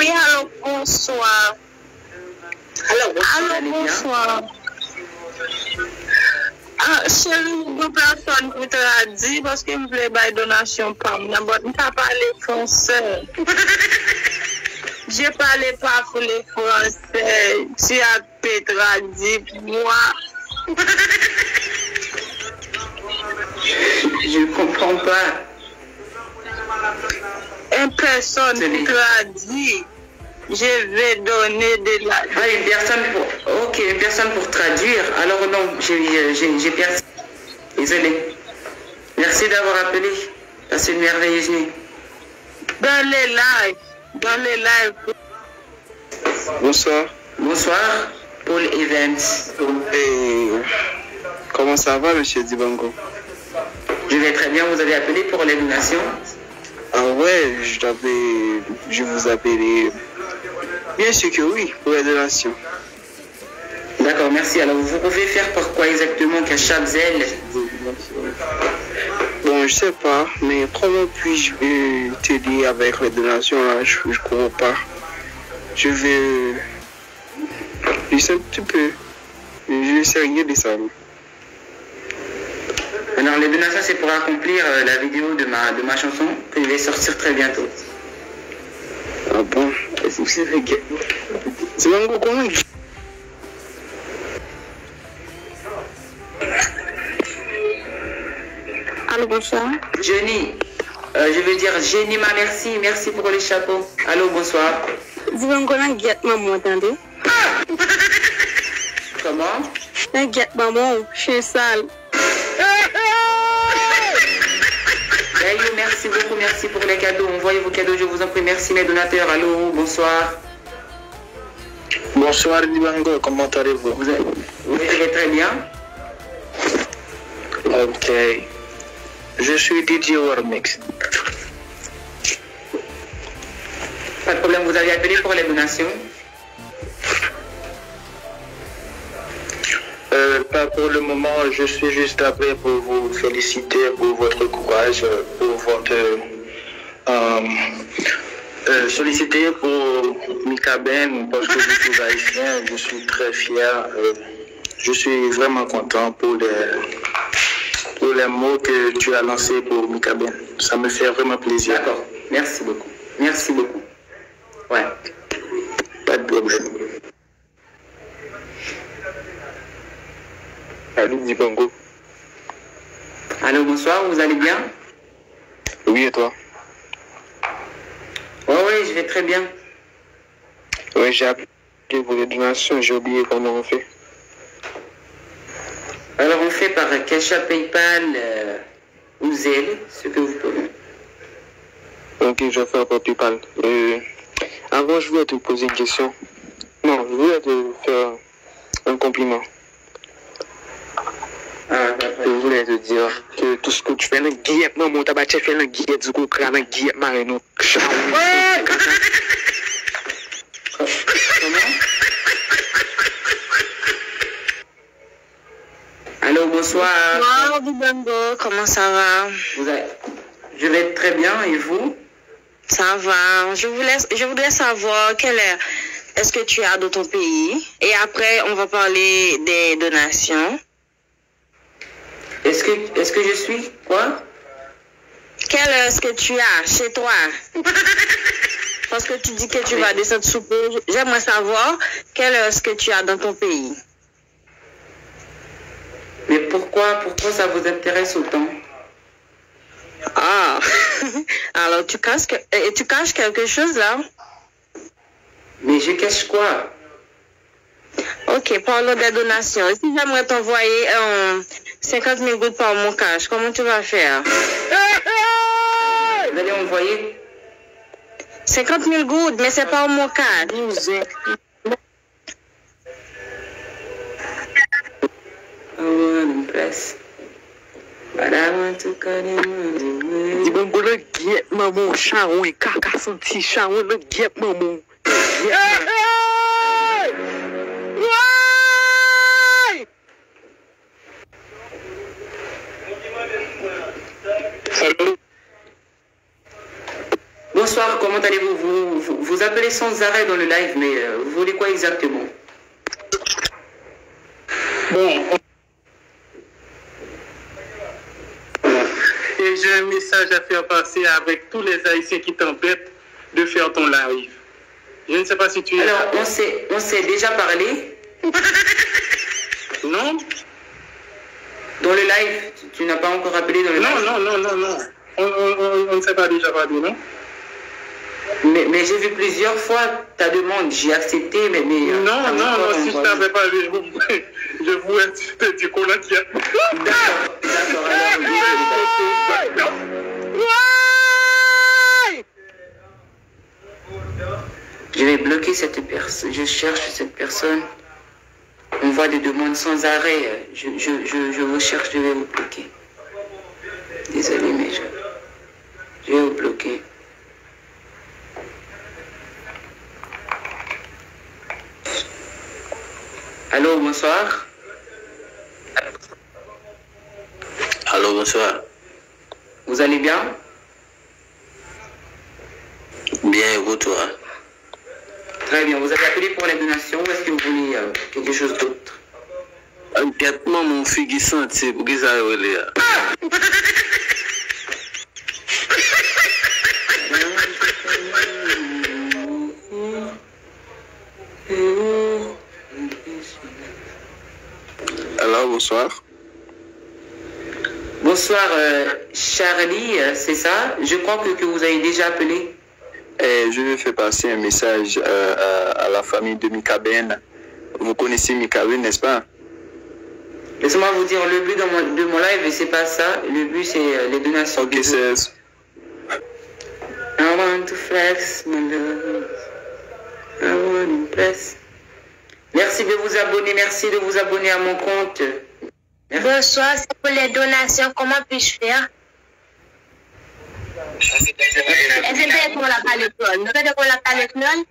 Oui, allô, bonsoir. Allô, bonsoir. Ah, chérie, une personne qui t'a dit parce que je voulais faire donation pour moi. Je ne parle pas français. Je parle pas pour les français. Tu as Petra dit pour moi. Je ne comprends pas. Une personne qui t'a dit, je vais donner de la... Ah, une personne pour... Ok, une personne pour traduire. Alors non, j'ai perdu. Désolé. Merci d'avoir appelé. Passez une merveilleuse nuit. Dans les lives. Bonsoir. Bonsoir, Paul Evans. Et comment ça va, monsieur Dibango? Je vais très bien. Vous avez appelé pour les donations? Ah ouais, je vous appelais. Bien sûr que oui, pour les donations. D'accord, merci. Alors, vous pouvez faire par quoi exactement qu'à Chabzel? Bon, je sais pas, mais comment puis-je t'aider avec les donations là? Je ne comprends pas. Je vais... Je sais un petit peu. Je ne sais rien de ça. Alors, les donations, c'est pour accomplir la vidéo de ma chanson que je vais sortir très bientôt. Ah bon? C'est Bango, comment? Allô, bonsoir. Jenny, je veux dire Jenny, merci pour les chapeaux. Allô, bonsoir. Vous me connaissez, maman, attendez. Comment? Maman, je suis sale. Merci beaucoup, merci pour les cadeaux. Envoyez vos cadeaux, je vous en prie. Merci mes donateurs. Allô, bonsoir. Bonsoir Dibango, comment allez-vous? Vous allez très bien? Ok. Je suis DJ Warmix. Pas de problème, vous avez appelé pour les donations? Pas pour le moment, je suis juste appelé pour vous féliciter pour votre courage, pour votre solliciter pour Mika Ben parce que vous êtes haïtien, je suis très fier. Je suis vraiment content pour les mots que tu as lancés pour Mika Ben. Ça me fait vraiment plaisir. D'accord, merci beaucoup. Merci beaucoup. Ouais. Pas de problème. Allô, Dibango. Allô, bonsoir, vous allez bien? Oui, et toi? Oui, je vais très bien. Oui, j'ai appelé pour les donations, j'ai oublié comment on fait. Alors, on fait par Kesha, PayPal ou Zelle, ce que vous pouvez. Ok, je vais faire par PayPal. Avant, je voulais te poser une question. Non, je voulais te faire un compliment. Je voulais te dire que tout ce que tu fais, le guillette, maman, t'as battu fait le guillette, du coup, crâne, le guillette, marino, Comment? Allô, bonsoir. Bonsoir, Dibango, comment ça va? Je vais très bien, et vous? Ça va. Je voudrais savoir est-ce que tu as dans ton pays? Et après, on va parler des donations. Est-ce que je suis quoi? Quelle est-ce que tu as chez toi? Parce que tu dis que tu vas descendre sous peu. J'aimerais savoir quelle est-ce que tu as dans ton pays. Mais pourquoi ça vous intéresse autant? Ah, alors tu caches quelque chose là? Mais je cache quoi? Ok, parlons des donations. Et si j'aimerais t'envoyer 50 000 gouttes par mon cash, comment tu vas faire? Vous allez envoyer 50 000 gouttes, mais c'est pas mon cash. Dibango, le guillette, maman, charon, et caca, senti, charon, le guillette, maman. Bonsoir, comment allez-vous? Vous appelez sans arrêt dans le live, mais vous voulez quoi exactement? Bon. Et j'ai un message à faire passer avec tous les Haïtiens qui t'embêtent de faire ton live. Je ne sais pas si tu es... Alors, on s'est déjà parlé? Non? Dans le live, tu n'as pas encore appelé dans le live? Non. On ne s'est pas déjà parlé, non? Mais j'ai vu plusieurs fois ta demande, j'ai accepté, mais... Non, si je ne t'avais pas vu, je voulais te dire qu'on a dit... D'accord, alors... Je vais bloquer cette personne, je cherche cette personne. On voit des demandes sans arrêt, je recherche, je vais vous bloquer. Désolé, mais je vais vous bloquer. Allô, bonsoir. Allô, bonsoir. Vous allez bien? Bien, et vous, toi? Très bien. Vous avez appelé pour les donations ou est-ce que vous voulez quelque chose d'autre? Honnêtement, mon fils qui senti pour qu'ils aillent là. Alors, bonsoir. Bonsoir, Charlie, c'est ça? Je crois que vous avez déjà appelé. Je vais faire passer un message à la famille de Mikaben. Vous connaissez Mikaben, n'est-ce pas? Laissez-moi vous dire, le but de mon live, c'est pas ça. Le but, c'est les donations. Ok, c'est... I want to flex my love. I want to impress. Merci de vous abonner à mon compte. Merci. Bonsoir, c'est pour les donations. Comment puis-je faire? Est-ce qu'on l'a pas l'école? Nous faisons qu'on l'a pas l'école?